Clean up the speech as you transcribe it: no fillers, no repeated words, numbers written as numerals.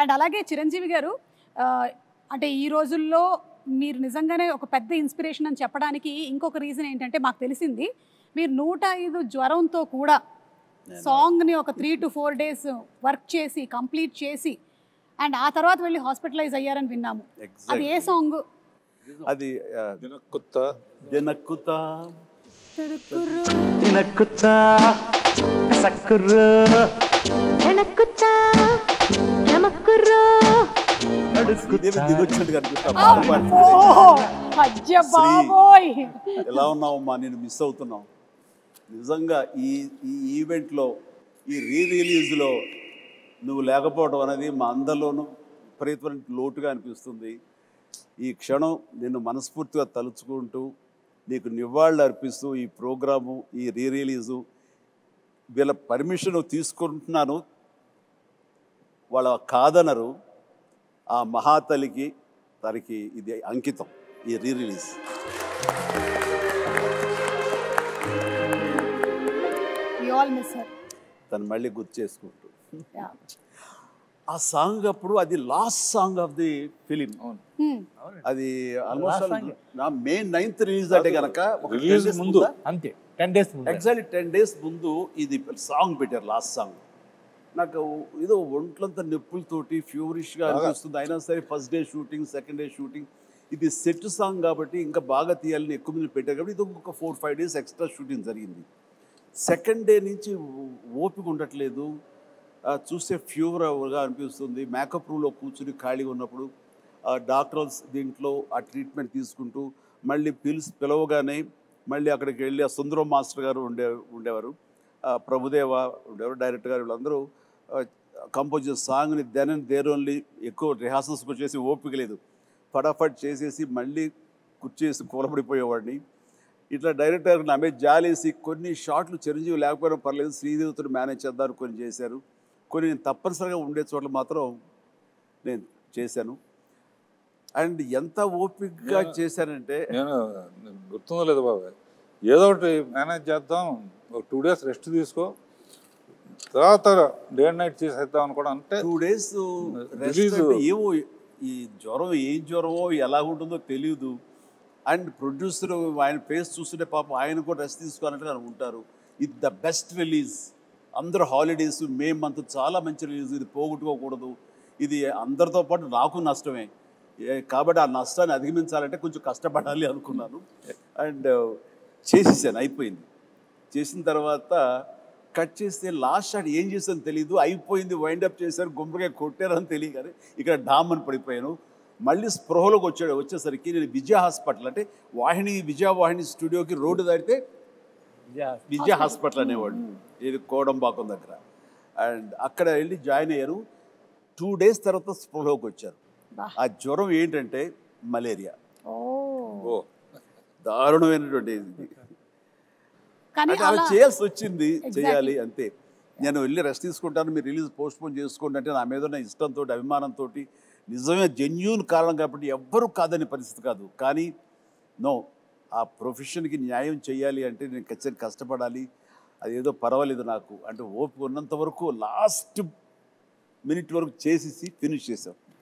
And అలాగే చిరంజీవి గారు అంటే ఈ రోజుల్లో మీరు నిజంగానే ఒక పెద్ద ఇన్స్పిరేషన్ అని చెప్పడానికి ఇంకొక రీజన్ ఏంటంటే మాకు తెలిసింది మీరు 105 జ్వరంతో కూడా సాంగ్ని ఒక 3 to 4 days వర్క్ చేసి కంప్లీట్ చేసి అండ్ ఆ తర్వాత వెళ్ళి హాస్పిటలైజ్ అయ్యారని విన్నాము. అది ఏ సాంగ్? అది ఎలా ఉన్నావమ్మా, నేను మిస్ అవుతున్నావు. నిజంగా ఈ ఈవెంట్లో, ఈ రిలీజ్లో నువ్వు లేకపోవడం అనేది మా అందరిలోనూ విపరీతమైన లోటుగా అనిపిస్తుంది. ఈ క్షణం నిన్ను మనస్ఫూర్తిగా తలుచుకుంటూ నీకు నివాళులు అర్పిస్తూ ఈ ప్రోగ్రాము, ఈ రిలీజు వీళ్ళ పర్మిషన్ తీసుకుంటున్నాను. వాళ్ళ కాదనరు. ఆ మహాతలికి తనకి ఇది అంకితం, ఈ రిలీజ్. తను మళ్ళీ గుర్తు చేసుకుంటూ ఆ సాంగ్ అప్పుడు అది last song of the film. అది ఆల్మోస్ట్ May 9th రిలీజ్ అంటే కనుక ఎగ్జాక్ట్లీ 10 days ముందు ఇది సాంగ్ పెట్టారు, లాస్ట్ సాంగ్. నాకు ఏదో ఒంట్లంతా నొప్పులతోటి ఫ్యూరిష్గా అనిపిస్తుంది. అయినా సరే first day shooting, second day shooting, ఇది సెట్ సాంగ్ కాబట్టి ఇంకా బాగా తీయాలని ఎక్కువ మంది పెట్టారు కాబట్టి ఇది ఇంకొక 4-5 days ఎక్స్ట్రా షూటింగ్ జరిగింది. సెకండ్ డే నుంచి ఓపిక ఉండట్లేదు, చూస్తే ఫీవర్గా అనిపిస్తుంది. మేకప్ రూమ్లో కూర్చుని ఖాళీగా ఉన్నప్పుడు డాక్టర్స్ దీంట్లో ఆ ట్రీట్మెంట్ తీసుకుంటూ మళ్ళీ పిలవగానే మళ్ళీ అక్కడికి వెళ్ళి ఆ సుందరం మాస్టర్ గారు ఉండేవారు, ప్రభుదేవ ఉండేవారు, డైరెక్టర్ గారు, వీళ్ళందరూ కంపోజ్ చేసిన సాంగ్ని దెన్ అండ్ దేర్ ఓన్లీ ఎక్కువ రిహార్సల్స్కి వచ్చేసి ఓపిక లేదు, ఫటాఫట్ చేసేసి మళ్ళీ కుర్చేసి కూలబడిపోయేవాడిని. ఇట్లా డైరెక్టర్ నా మీద జాలేసి కొన్ని షాట్లు చిరంజీవి లేకపోయినా పర్లేదు శ్రీదేవితో మేనేజ్ చేద్దారు, కొన్ని చేశారు. కొన్ని నేను తప్పనిసరిగా ఉండే చోట్ల మాత్రం నేను చేశాను. అండ్ ఎంత ఓపికగా చేశానంటే, నేను గుర్తుందో లేదు బాబాయ్, ఏదో ఒకటి మేనేజ్ చేద్దాం, ఒక 2 days రెస్ట్ తీసుకో, తర్వాత డే అండ్ నైట్ చేసేద్దాం అని కూడా అంటే 2 days ఏమో ఈ జ్వరం ఏం జ్వరమో ఎలా ఉంటుందో తెలియదు. అండ్ ప్రొడ్యూసర్ ఆయన ఫేస్ చూస్తుంటే పాపం ఆయన కూడా రెస్ట్ తీసుకోవాలంటే ఉంటారు. ఇది ద బెస్ట్ రిలీజ్. అందరూ హాలిడేస్, మే మంత్ చాలా మంచి రిలీజ్, ఇది పోగొట్టుకోకూడదు. ఇది అందరితో పాటు నాకు నష్టమే కాబట్టి ఆ నష్టాన్ని అధిగమించాలంటే కొంచెం కష్టపడాలి అనుకున్నాను. అండ్ చేసేసాను, అయిపోయింది. చేసిన తర్వాత కట్ చేస్తే లాస్ట్ షాట్ ఏం చేసాను తెలీదు, అయిపోయింది, వైండప్ చేశారు, గుంపుగా కొట్టారని తెలియదు. కానీ ఇక్కడ డామ్ అని పడిపోయాను. మళ్ళీ స్పృహలోకి వచ్చేసరికి నేను విజయ హాస్పిటల్, అంటే విజయవాహిని స్టూడియోకి రోడ్డు దాటితే విజయ హాస్పిటల్ అనేవాడు, ఇది కోడంబాకం దగ్గర. అండ్ అక్కడ వెళ్ళి జాయిన్ అయ్యారు. 2 days తర్వాత స్పృహలోకి వచ్చారు. ఆ జ్వరం ఏంటంటే మలేరియా. దారుణమైనటువంటి అలా చేయాల్సి వచ్చింది, చేయాలి అంతే. నేను వెళ్ళి రెస్ట్ తీసుకుంటాను, మీరు రిలీజ్ పోస్ట్పోన్ చేసుకోండి అంటే నా మీద ఉన్న ఇష్టంతో, అభిమానంతో, నిజమే జెన్యూన్ కారణం కాబట్టి ఎవ్వరూ కాదని పరిస్థితి కాదు. కానీ నో, ఆ ప్రొఫెషన్కి న్యాయం చేయాలి అంటే నేను ఖచ్చితంగా కష్టపడాలి. అదేదో పర్వాలేదు నాకు అంటే ఓపిక ఉన్నంత వరకు లాస్ట్ మినిట్ వరకు చేసేసి ఫినిష్ చేసాం.